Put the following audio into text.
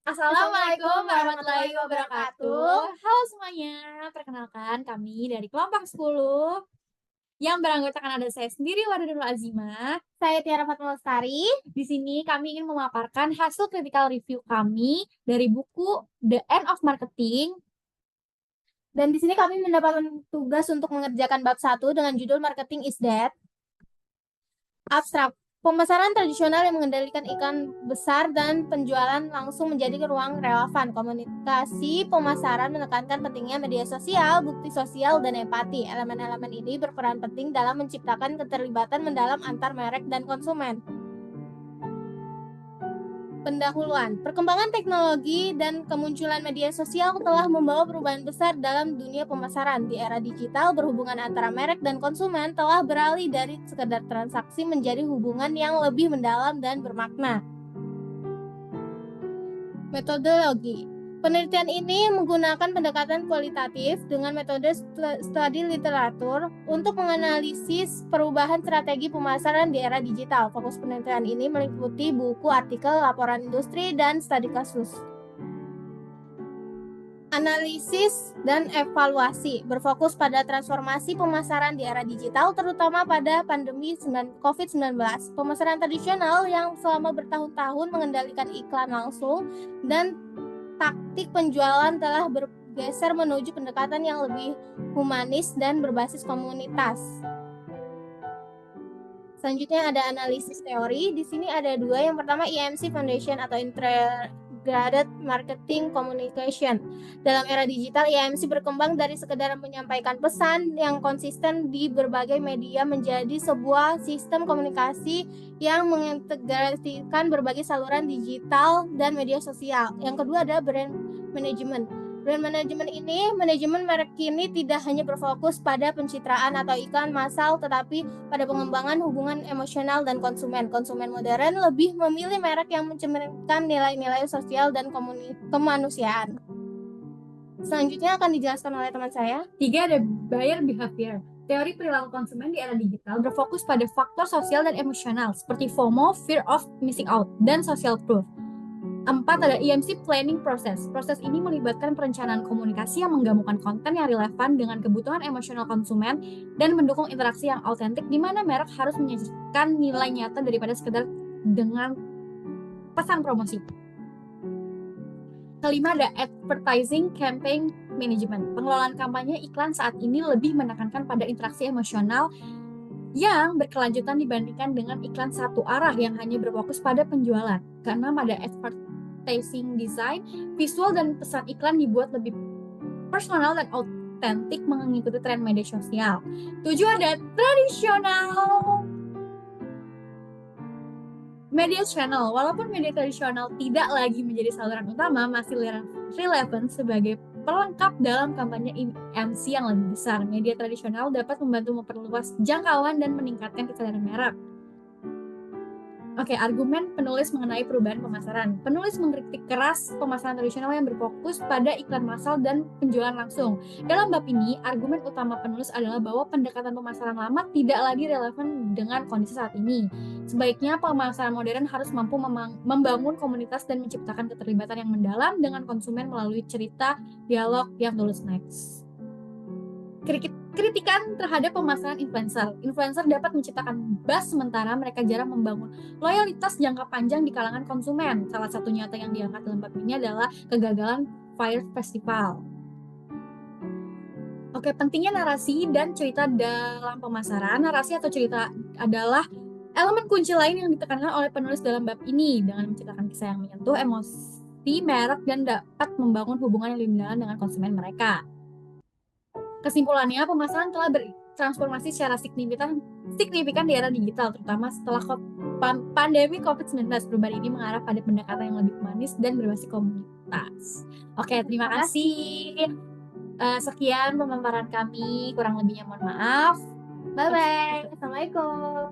Assalamualaikum warahmatullahi wabarakatuh. Halo semuanya, perkenalkan kami dari kelompok 10 yang beranggotakan ada saya sendiri, Wardah Azimah. Saya Tiara Fatma Lestari. Di sini kami ingin memaparkan hasil critical review kami dari buku The End of Marketing. Dan di sini kami mendapatkan tugas untuk mengerjakan bab 1 dengan judul Marketing is Dead. Abstrak. Pemasaran tradisional yang mengendalikan iklan besar dan penjualan langsung menjadi ruang relevan. Komunikasi pemasaran menekankan pentingnya media sosial, bukti sosial, dan empati. Elemen-elemen ini berperan penting dalam menciptakan keterlibatan mendalam antar merek dan konsumen. Pendahuluan, perkembangan teknologi dan kemunculan media sosial telah membawa perubahan besar dalam dunia pemasaran. Di era digital, berhubungan antara merek dan konsumen telah beralih dari sekedar transaksi menjadi hubungan yang lebih mendalam dan bermakna. Metodologi. Penelitian ini menggunakan pendekatan kualitatif dengan metode studi literatur untuk menganalisis perubahan strategi pemasaran di era digital. Fokus penelitian ini meliputi buku, artikel, laporan industri, dan studi kasus. Analisis dan evaluasi berfokus pada transformasi pemasaran di era digital, terutama pada pandemi COVID-19. Pemasaran tradisional yang selama bertahun-tahun mengendalikan iklan langsung dan taktik penjualan telah bergeser menuju pendekatan yang lebih humanis dan berbasis komunitas. Selanjutnya ada analisis teori. Di sini ada dua. Yang pertama IMC Foundation atau Integrated Marketing Communication. Dalam era digital, IMC berkembang dari sekedar menyampaikan pesan yang konsisten di berbagai media menjadi sebuah sistem komunikasi yang mengintegrasikan berbagai saluran digital dan media sosial. Yang kedua ada brand management. Brand management ini, manajemen merek kini tidak hanya berfokus pada pencitraan atau iklan massal, tetapi pada pengembangan hubungan emosional dan konsumen. Konsumen modern lebih memilih merek yang mencerminkan nilai-nilai sosial dan kemanusiaan. Selanjutnya akan dijelaskan oleh teman saya. 3 ada buyer behavior. Teori perilaku konsumen di era digital berfokus pada faktor sosial dan emosional seperti FOMO, fear of missing out, dan social proof. 4 ada EMC planning process. Proses ini melibatkan perencanaan komunikasi yang menggabungkan konten yang relevan dengan kebutuhan emosional konsumen dan mendukung interaksi yang autentik di mana merek harus menyajikan nilai nyata daripada sekedar dengan pesan promosi. Kelima ada advertising campaign management. Pengelolaan kampanye iklan saat ini lebih menekankan pada interaksi emosional yang berkelanjutan dibandingkan dengan iklan satu arah yang hanya berfokus pada penjualan. Karena pada advertising design, visual dan pesan iklan dibuat lebih personal dan autentik mengikuti tren media sosial. 7 ada tradisional media channel. Walaupun media tradisional tidak lagi menjadi saluran utama, masih relevan sebagai pelengkap dalam kampanye IMC yang lebih besar. Media tradisional dapat membantu memperluas jangkauan dan meningkatkan kesadaran merek. Oke, argumen penulis mengenai perubahan pemasaran. Penulis mengkritik keras pemasaran tradisional yang berfokus pada iklan massal dan penjualan langsung. Dalam bab ini, argumen utama penulis adalah bahwa pendekatan pemasaran lama tidak lagi relevan dengan kondisi saat ini. Sebaiknya pemasaran modern harus mampu membangun komunitas dan menciptakan keterlibatan yang mendalam dengan konsumen melalui cerita dialog yang tulus. Next. Kritikan terhadap pemasaran influencer. Influencer dapat menciptakan buzz sementara mereka jarang membangun loyalitas jangka panjang di kalangan konsumen. Salah satu nyata yang diangkat dalam bab ini adalah kegagalan Fire Festival. Oke, pentingnya narasi dan cerita dalam pemasaran. Narasi atau cerita adalah elemen kunci lain yang ditekankan oleh penulis dalam bab ini dengan menciptakan kisah yang menyentuh emosi merek dan dapat membangun hubungan yang lebih mendalam dengan konsumen mereka. Kesimpulannya, pemasaran telah bertransformasi secara signifikan di era digital, terutama setelah pandemi COVID-19. Perubahan ini mengarah pada pendekatan yang lebih humanis dan berbasis komunitas. Oke, terima kasih. Sekian pemaparan kami, kurang lebihnya mohon maaf. Bye-bye. Assalamualaikum.